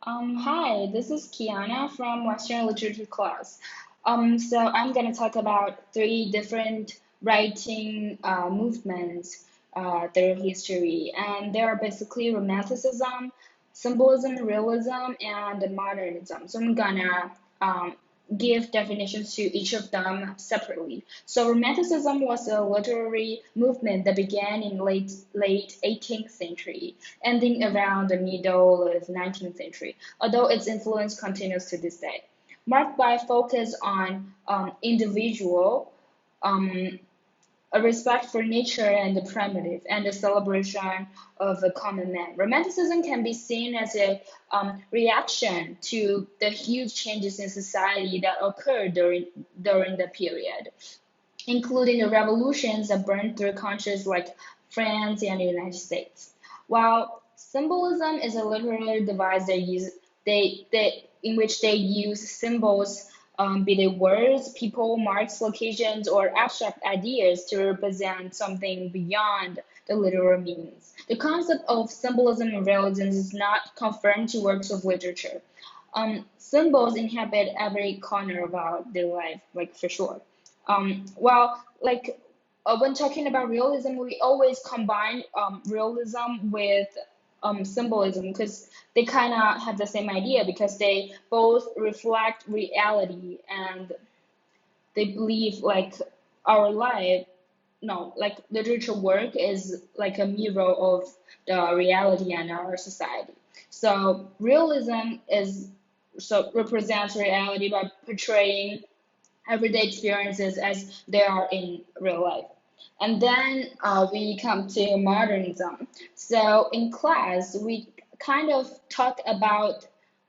Hi, this is Kiana from Western Literature class. So I'm going to talk about three different writing movements through history, and they are basically Romanticism, Symbolism, Realism, and Modernism. So I'm gonna give definitions to each of them separately. So Romanticism was a literary movement that began in late 18th century, ending around the middle of 19th century, although its influence continues to this day. Marked by focus on individual um, a respect for nature and the primitive, and a celebration of the common man. Romanticism can be seen as a reaction to the huge changes in society that occurred during the period, including the revolutions that burned through countries like France and the United States. While symbolism is a literary device in which they use symbols, be they words, people, marks, locations, or abstract ideas to represent something beyond the literal meanings. The concept of symbolism and realism is not confined to works of literature. Symbols inhabit every corner of our daily life, like for sure. When talking about realism, we always combine realism with symbolism because they kind of have the same idea because they both reflect reality and they believe like our life, no, like literature work is like a mirror of the reality and our society. So realism is so represents reality by portraying everyday experiences as they are in real life. And then we come to modernism. So in class, we kind of talk about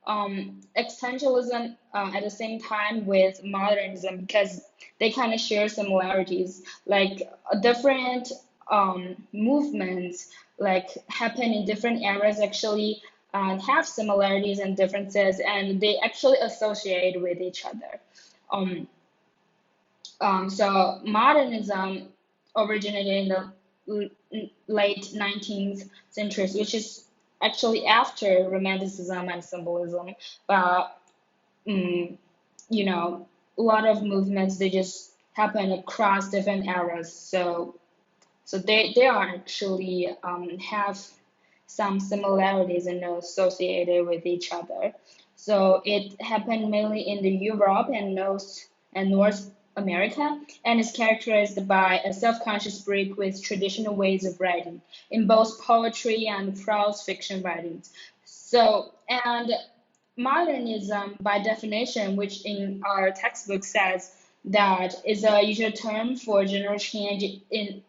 existentialism at the same time with modernism because they kind of share similarities. Like different movements like happen in different eras actually have similarities and differences, and they actually associate with each other. Um, so modernism originated in the late 19th century, which is actually after Romanticism and Symbolism. But um, a lot of movements they just happen across different eras. So they are actually have some similarities and associated with each other. So it happened mainly in the Europe and North America, and is characterized by a self-conscious break with traditional ways of writing in both poetry and prose fiction writings. So, and modernism, by definition, which in our textbook says that is a usual term for general change in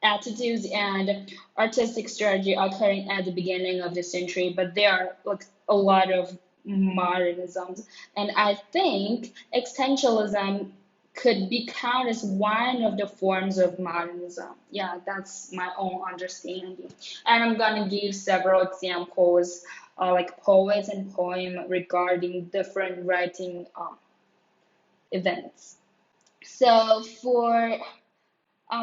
attitudes and artistic strategy occurring at the beginning of the century, but there are like a lot of modernisms. And I think existentialism could be counted as one of the forms of modernism. Yeah, that's my own understanding. And I'm gonna give several examples, like poets and poem regarding different writing events. So for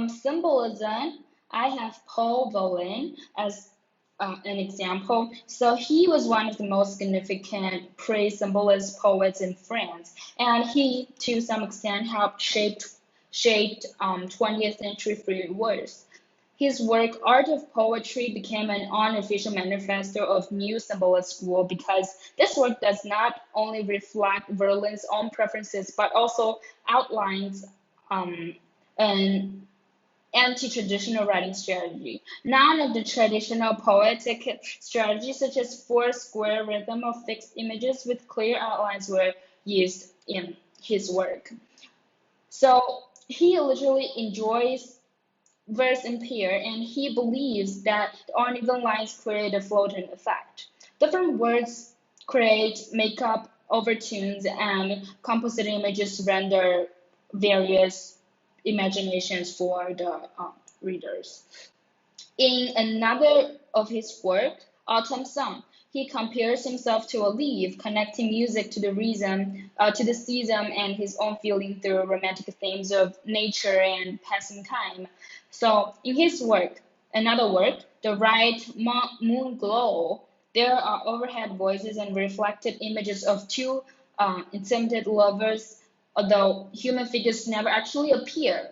symbolism, I have Paul Volin as an example. So he was one of the most significant pre-symbolist poets in France, and he, to some extent, helped shaped 20th century free verse. His work, Art of Poetry, became an unofficial manifesto of new symbolist school because this work does not only reflect Verlaine's own preferences but also outlines an anti-traditional writing strategy. None of the traditional poetic strategies, such as four square rhythm of fixed images with clear outlines, were used in his work. So he literally enjoys verse and pair, and he believes that the uneven lines create a floating effect. Different words create makeup overtones, and composite images render various imaginations for the readers. In another of his work, Autumn Song, he compares himself to a leaf, connecting music to the reason, to the season, and his own feeling through romantic themes of nature and passing time. So, in his work, another work, The Moon Glow, There are overhead voices and reflected images of two intimidated lovers, although human figures never actually appear.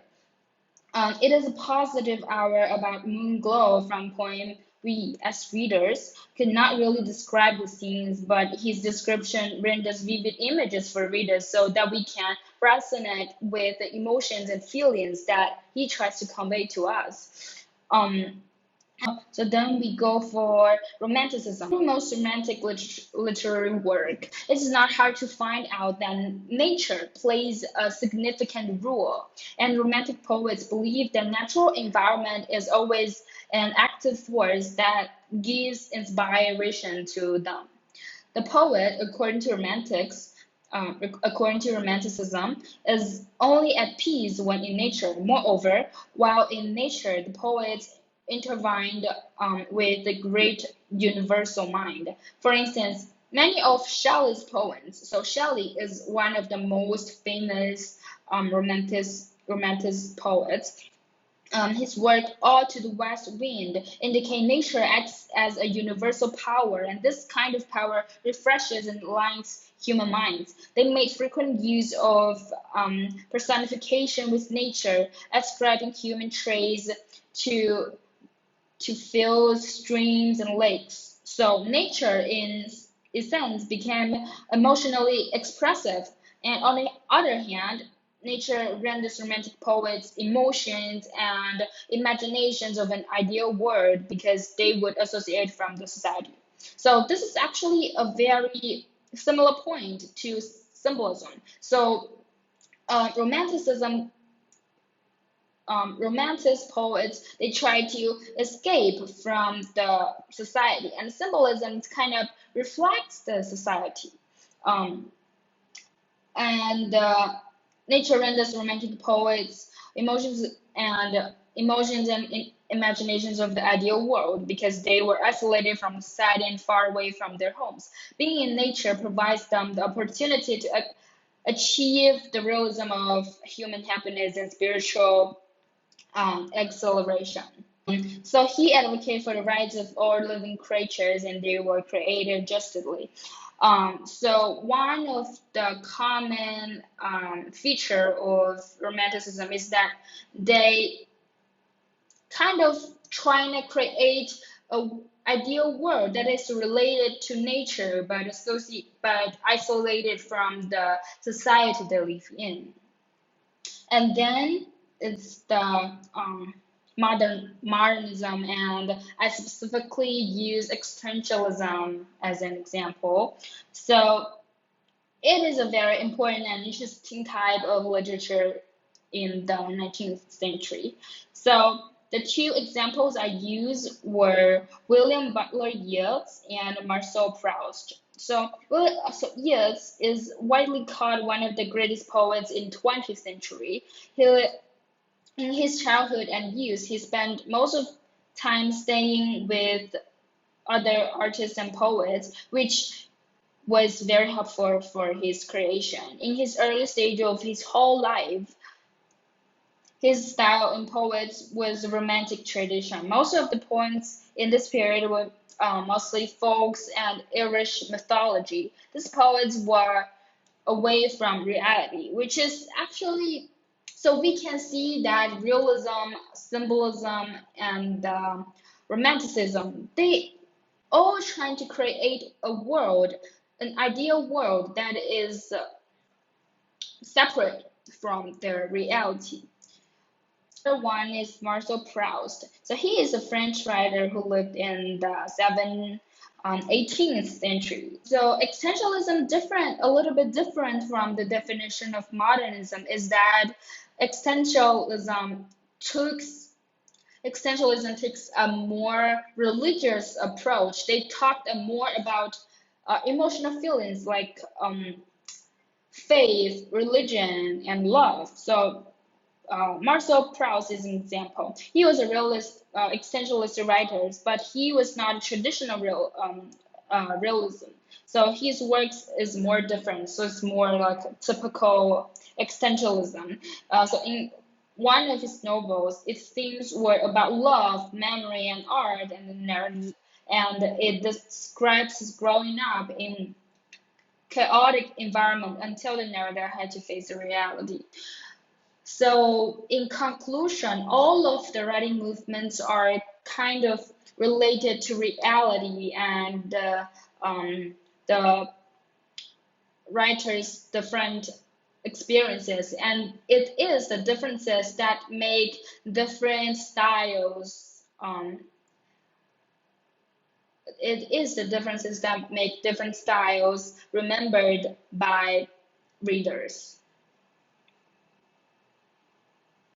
It is a positive hour about moon glow from poem we, as readers, could not really describe the scenes, but his description renders vivid images for readers so that we can resonate with the emotions and feelings that he tries to convey to us. Um, so then we go for romanticism. In most romantic literary work, it is not hard to find out that nature plays a significant role, and romantic poets believe that natural environment is always an active force that gives inspiration to them. The poet, according to Romanticism, is only at peace when in nature. Moreover, while in nature, the poet intertwined with the great universal mind. For instance, many of Shelley's poems. So Shelley is one of the most famous romantic poets. His work All to the West Wind indicate nature acts as a universal power, and this kind of power refreshes and aligns human minds. They made frequent use of personification with nature, ascribing human traits to fields, streams, and lakes. So nature, in essence, became emotionally expressive. And on the other hand, nature renders romantic poets emotions and imaginations of an ideal world because they would associate from the society. So this is actually a very similar point to symbolism. So romanticism romantic poets, they try to escape from the society, and symbolism kind of reflects the society. um, and nature renders romantic poets emotions and imaginations of the ideal world because they were isolated from society and far away from their homes. Being in nature provides them the opportunity to achieve the realism of human happiness and spiritual acceleration. So he advocated for the rights of all living creatures, and they were created justly. So one of the common feature of romanticism is that they kind of trying to create a ideal world that is related to nature but isolated from the society they live in. And then it's the modernism, and I specifically use existentialism as an example. So it is a very important and interesting type of literature in the 19th century. So the two examples I used were William Butler Yeats and Marcel Proust. So Yeats is widely called one of the greatest poets in 20th century. He, in his childhood and youth, he spent most of time staying with other artists and poets, which was very helpful for his creation. In his early stage of his whole life, his style in poets was a romantic tradition. Most of the poems in this period were mostly folks and Irish mythology. These poets were away from reality, which is actually so we can see that realism, symbolism, and romanticism, they all trying to create a world, an ideal world that is separate from their reality. The one is Marcel Proust. So he is a French writer who lived in the 18th century. So existentialism different, a little bit different from the definition of modernism is that existentialism took existentialism takes a more religious approach. They talked more about emotional feelings like faith, religion, and love. So Marcel Proust is an example. He was a realist, existentialist writer, but he was not traditional realism. So his works is more different. So it's more like typical existentialism. So in one of his novels, its themes were about love, memory, and art, and the and it describes his growing up in chaotic environment until the narrator had to face the reality. So, in conclusion, all of the writing movements are kind of related to reality and the writer's different experiences, and it is the differences that make different styles. It is the differences that make different styles remembered by readers.